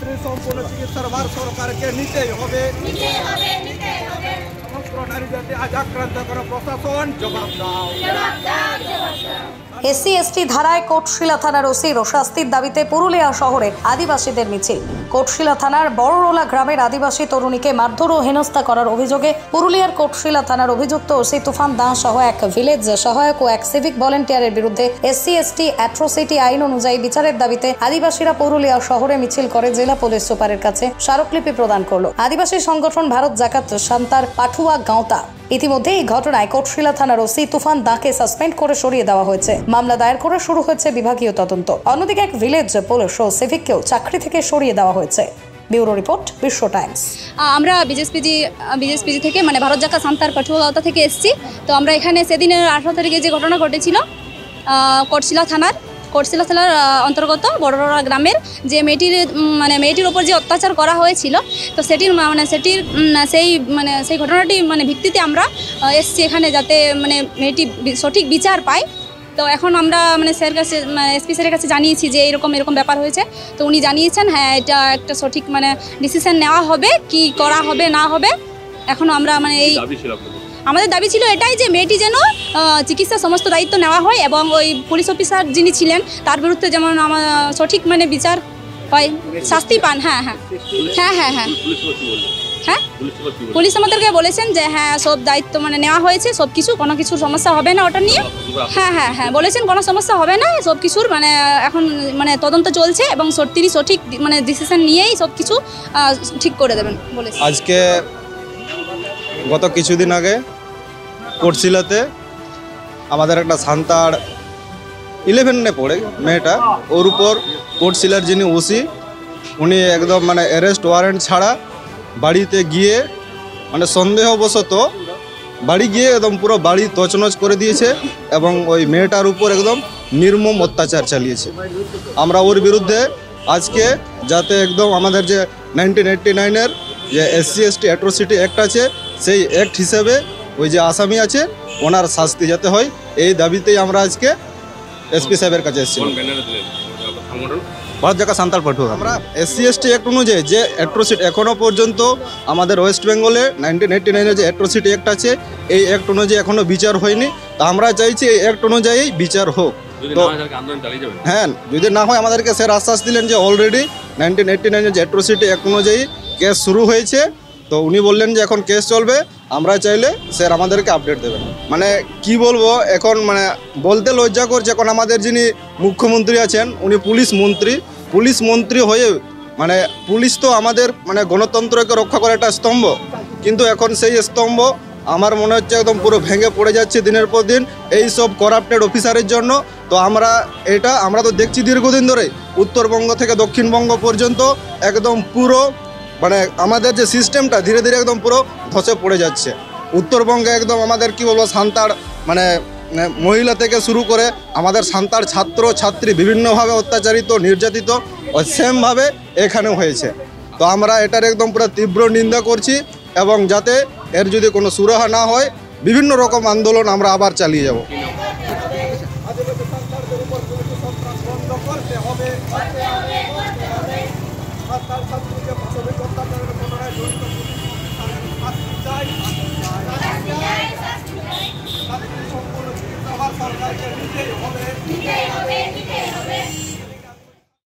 ছাত্রীর সম্পূর্ণ চিকিৎসার ভার সরকারকে নিতেই হবে। সমগ্র নারী জাতি আজ আক্রান্ত করা প্রশাসন জবাব দাও। SC/ST ধারায় কোটশিলা থানার ওসির শাস্তির দাবিতে পুরুলিয়া শহরে আদিবাসীদের মিছিল। কোটশিলা থানার বড়রোলা গ্রামের আদিবাসী তরুণীকে মারধর ও হেনস্থা করার অভিযোগে পুরুলিয়ার কোটশিলা থানার অভিযুক্ত ওসি তুফান দাস সহ এক ভিলেজ সহায়ক ও এক সিভিক ভলেন্টিয়ারের বিরুদ্ধে SC/ST অ্যাট্রোসিটি আইন অনুযায়ী বিচারের দাবিতে আদিবাসীরা পুরুলিয়া শহরে মিছিল করে জেলা পুলিশ সুপারের কাছে স্মারকলিপি প্রদান করল। আদিবাসী সংগঠন ভারত জাকাত সান্তার পাঠুয়া গাঁওতা ইতিমধ্যে এই ঘটনায় কোটশিলা থানার ওসি তুফান দাকে সাসপেন্ড করে সরিয়ে দেওয়া হয়েছে। মামলা দায়ের করে শুরু হয়েছে বিভাগীয় তদন্ত। অন্যদিকে এক ভিলেজ পুলিশ ও সিভিককেও চাকরি থেকে সরিয়ে দেওয়া হয়েছে। ব্যুরো রিপোর্ট, বিশ্ব টাইমস। আমরা বিজেএসপিজি থেকে মানে ভারত জাকাত সান্তার পাঠুয়া গাঁওতা থেকে এসেছি। তো আমরা এখানে সেদিনের 18 তারিখে যে ঘটনা ঘটেছিল কোটশিলা থানার অন্তর্গত বড়রোলা গ্রামের যে মেয়েটির ওপর যে অত্যাচার করা হয়েছিল, তো সেই ঘটনাটি ভিত্তিতে আমরা এসছি এখানে, যাতে মেয়েটি সঠিক বিচার পায়। তো এখন আমরা স্যার কাছে এসপি স্যারের কাছে জানিয়েছি যে এরকম ব্যাপার হয়েছে। তো উনি জানিয়েছেন হ্যাঁ এটা একটা সঠিক ডিসিশন নেওয়া হবে, কি করা হবে না হবে। এখন আমরা আমাদের দাবি ছিল এটাই যে মেয়েটি যেন চিকিৎসার সমস্ত দায়িত্ব নেওয়া হয় এবং ওই পুলিশ অফিসার যিনি ছিলেন তার বিরুদ্ধে যেমন আমার সঠিক বিচার হয়, শাস্তি পান। হ্যাঁ হ্যাঁ হ্যাঁ হ্যাঁ হ্যাঁ হ্যাঁ পুলিশ আমাদেরকে বলেছেন যে হ্যাঁ সব দায়িত্ব নেওয়া হয়েছে, সব কিছু, কোনো কিছুর সমস্যা হবে না ওটা নিয়ে। হ্যাঁ হ্যাঁ হ্যাঁ বলেছেন কোনো সমস্যা হবে না, সব কিছুর এখন তদন্ত চলছে এবং তিনি সঠিক ডিসিশন নিয়েই সব কিছু ঠিক করে দেবেন বলেছেন। আজকে গত কিছুদিন আগে কোটশিলাতে আমাদের একটা সান্তাড় 11 পড়ে মেয়েটা, ওর উপর কোটশিলার যিনি ওসি উনি একদম অ্যারেস্ট ওয়ারেন্ট ছাড়া বাড়িতে গিয়ে সন্দেহবশত বাড়ি গিয়ে একদম পুরো বাড়ি তছনছ করে দিয়েছে এবং ওই মেয়েটার উপর একদম নির্মম অত্যাচার চালিয়েছে। আমরা ওর বিরুদ্ধে আজকে যাতে একদম আমাদের যে 1989-এর যে SC/ST অ্যাট্রোসিটি অ্যাক্ট আছে, সেই অ্যাক্ট হিসেবে ওই যে আসামি আছে ওনার শাস্তি যাতে হয়, এই দাবিতেই আমরা আজকে এসপি সাহেবের কাছে এসেছি। ভারত জাকাত সান্তাল পাঠুয়া। আমরা SC/ST অ্যাক্ট অনুযায়ী যে অ্যাট্রোসিটি এখনও পর্যন্ত আমাদের ওয়েস্ট বেঙ্গলে 1989-এর যে অ্যাট্রোসিটি অ্যাক্ট আছে, এই অ্যাক্ট অনুযায়ী এখনও বিচার হয়নি। তো আমরা চাইছি এই অ্যাক্ট অনুযায়ী বিচার হোক। তো হ্যাঁ, যদি না হয় আমাদেরকে স্যার আশ্বাস দিলেন যে অলরেডি 1989-এর যে অ্যাট্রোসিটি অ্যাক্ট অনুযায়ী কেস শুরু হয়েছে। তো উনি বললেন যে এখন কেস চলবে, আমরা চাইলে স্যার আমাদেরকে আপডেট দেবেন। কি বলবো এখন বলতে লজ্জা করছে। এখন আমাদের যিনি মুখ্যমন্ত্রী আছেন উনি পুলিশ মন্ত্রী হয়ে পুলিশ তো আমাদের গণতন্ত্রকে রক্ষা করার একটা স্তম্ভ, কিন্তু এখন সেই স্তম্ভ আমার মনে হচ্ছে একদম পুরো ভেঙে পড়ে যাচ্ছে দিনের পর দিন এই সব করাপ্টেড অফিসারের জন্য। তো আমরা তো দেখছি দীর্ঘদিন ধরে উত্তরবঙ্গ থেকে দক্ষিণবঙ্গ পর্যন্ত একদম পুরো আমাদের যে সিস্টেমটা ধীরে ধীরে একদম পুরো ধসে পড়ে যাচ্ছে। উত্তরবঙ্গে একদম আমাদের কি বলবো সান্তাড় মহিলা থেকে শুরু করে আমাদের সান্তাড় ছাত্র ছাত্রী বিভিন্নভাবে অত্যাচারিত নির্যাতিত সেমভাবে এখানেও হয়েছে। তো আমরা এটার একদম পুরো তীব্র নিন্দা করছি এবং যাতে এর যদি কোনো সুরাহা না হয় বিভিন্ন রকম আন্দোলন আমরা আবার চালিয়ে যাব। সরকারকে নিতেই হবে।